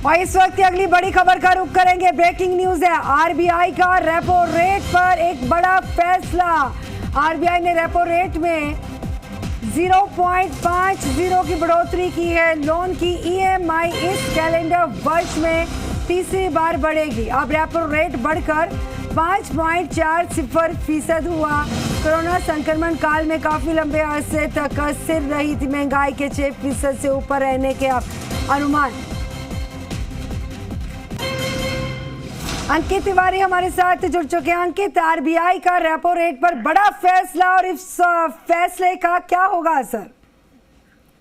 और इस वक्त की अगली बड़ी खबर का रुख करेंगे। ब्रेकिंग न्यूज है, आरबीआई का रेपो रेट पर एक बड़ा फैसला। आरबीआई ने रेपो रेट में 0.50 की बढ़ोतरी की है। लोन की ईएमआई इस कैलेंडर वर्ष में तीसरी बार बढ़ेगी। अब रेपो रेट बढ़कर 5.40% हुआ। कोरोना संक्रमण काल में काफी लंबे अरसे तक स्थिर रही थी महंगाई के 6% से ऊपर रहने के अनुमान। अंकित तिवारी हमारे साथ जुड़ चुके हैं। अंकित, आरबीआई का रेपो रेट पर बड़ा फैसला और इस फैसले का क्या होगा असर?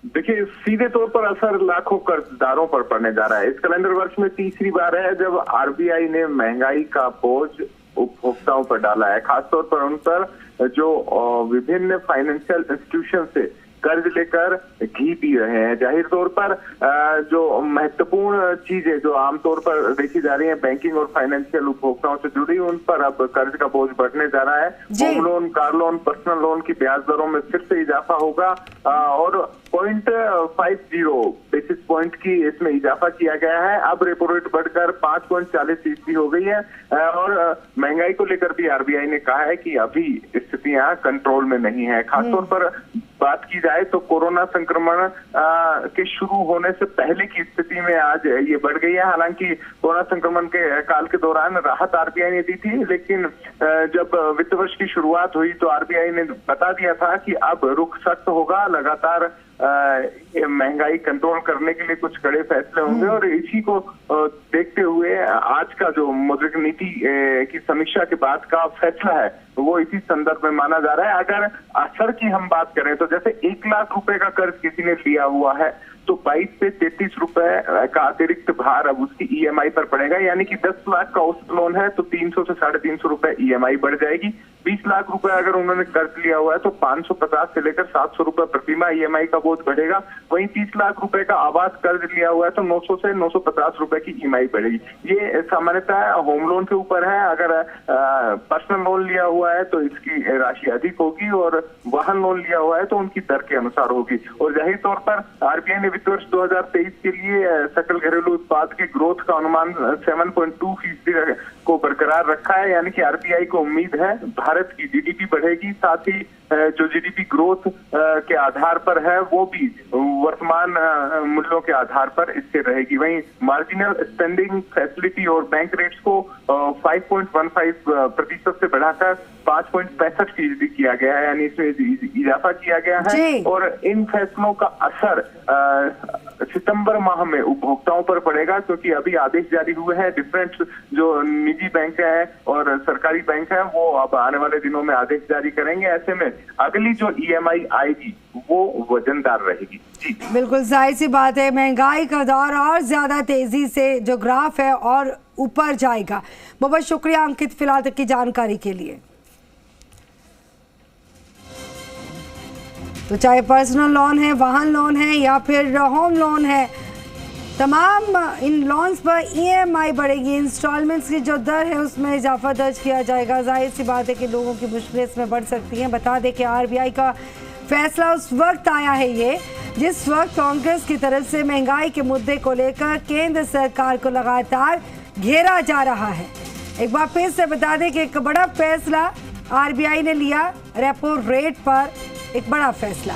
देखिए, सीधे तौर पर असर लाखों कर्जदारों पर पड़ने जा रहा है। इस कैलेंडर वर्ष में तीसरी बार है जब आरबीआई ने महंगाई का बोझ उपभोक्ताओं पर डाला है, खासतौर पर उन पर जो विभिन्न फाइनेंशियल इंस्टीट्यूशन से कर्ज लेकर घी पी रहे हैं। जाहिर तौर पर जो महत्वपूर्ण चीजें जो आमतौर पर देखी जा रही है बैंकिंग और फाइनेंशियल उपभोक्ताओं से जुड़ी, उन पर अब कर्ज का बोझ बढ़ने जा रहा है। Home loan, car loan, personal loan की ब्याज दरों में फिर से इजाफा होगा और 0.50 बेसिस पॉइंट की इसमें इजाफा किया गया है। अब रेपो रेट बढ़कर 5.40% हो गई है और महंगाई को लेकर भी आरबीआई ने कहा है कि अभी स्थितियां कंट्रोल में नहीं है। खासतौर पर बात की जाए तो कोरोना संक्रमण के शुरू होने से पहले की स्थिति में आज ये बढ़ गई है। हालांकि कोरोना संक्रमण के काल के दौरान राहत आरबीआई ने दी थी, लेकिन जब वित्त वर्ष की शुरुआत हुई तो आरबीआई ने बता दिया था कि अब रुख सख्त होगा, लगातार महंगाई कंट्रोल करने के लिए कुछ कड़े फैसले होंगे। और इसी को देखते हुए आज का जो मौद्रिक नीति की समीक्षा के बाद का फैसला है वो इसी संदर्भ में माना जा रहा है। अगर असर की हम बात करें तो जैसे 1 लाख रुपए का कर्ज किसी ने लिया हुआ है तो 22 से 33 रुपए का अतिरिक्त भार अब उसकी ईएमआई पर पड़ेगा। यानी कि 10 लाख का औसत लोन है तो 300 से 350 रुपए ईएमआई बढ़ जाएगी। 20 लाख रुपए अगर उन्होंने कर्ज लिया हुआ है तो 550 से लेकर 700 रुपए प्रति माह ईएमआई का बोझ बढ़ेगा। वहीं 30 लाख रुपए का आवास कर्ज लिया हुआ है तो 900 से 950 रुपए की ईएमआई बढ़ेगी। ये सामान्यतः होम लोन के ऊपर है। अगर पर्सनल लोन लिया हुआ है तो इसकी राशि अधिक होगी और वाहन लोन लिया हुआ है तो उनकी दर के अनुसार होगी। और जाहिर तौर पर आरबीआई ने वित्त वर्ष 2023 के लिए सकल घरेलू उत्पाद के ग्रोथ का अनुमान 7.2% को बरकरार रखा है। यानी कि आरबीआई को उम्मीद है भारत की जीडीपी बढ़ेगी, साथ ही जो जीडीपी ग्रोथ के आधार पर है वो भी वर्तमान मूल्यों के आधार पर स्थिर रहेगी। वहीं मार्जिनल स्पेंडिंग फैसिलिटी और बैंक रेट्स को 5.15% से बढ़ाकर 5.65% किया गया है, यानी इसमें इजाफा किया गया है। और इन फैसलों का असर सितंबर माह में उपभोक्ताओं पर पड़ेगा, क्योंकि अभी आदेश जारी हुए हैं। डिफरेंट जो निजी बैंक है और सरकारी बैंक है वो अब आने वाले दिनों में आदेश जारी करेंगे। ऐसे में अगली जो ईएमआई आएगी वो वजनदार रहेगी। जी बिल्कुल जाहिर सी बात है, महंगाई का दौर और ज्यादा तेजी से जो ग्राफ है और ऊपर जाएगा। बहुत शुक्रिया अंकित फिलहाल तक की जानकारी के लिए। तो चाहे पर्सनल लोन है, वाहन लोन है या फिर होम लोन है, तमाम इन लोन्स पर ईएमआई बढ़ेगी। इंस्टॉलमेंट्स की जो दर है उसमें इजाफा दर्ज किया जाएगा। जाहिर सी बात है कि लोगों की मुश्किलें इसमें बढ़ सकती हैं। बता दें कि आरबीआई का फैसला उस वक्त आया है ये जिस वक्त कांग्रेस की तरफ से महंगाई के मुद्दे को लेकर केंद्र सरकार को लगातार घेरा जा रहा है। एक बार फिर से बता दें कि एक बड़ा फैसला आरबीआई ने लिया, रेपो रेट पर एक बड़ा फैसला।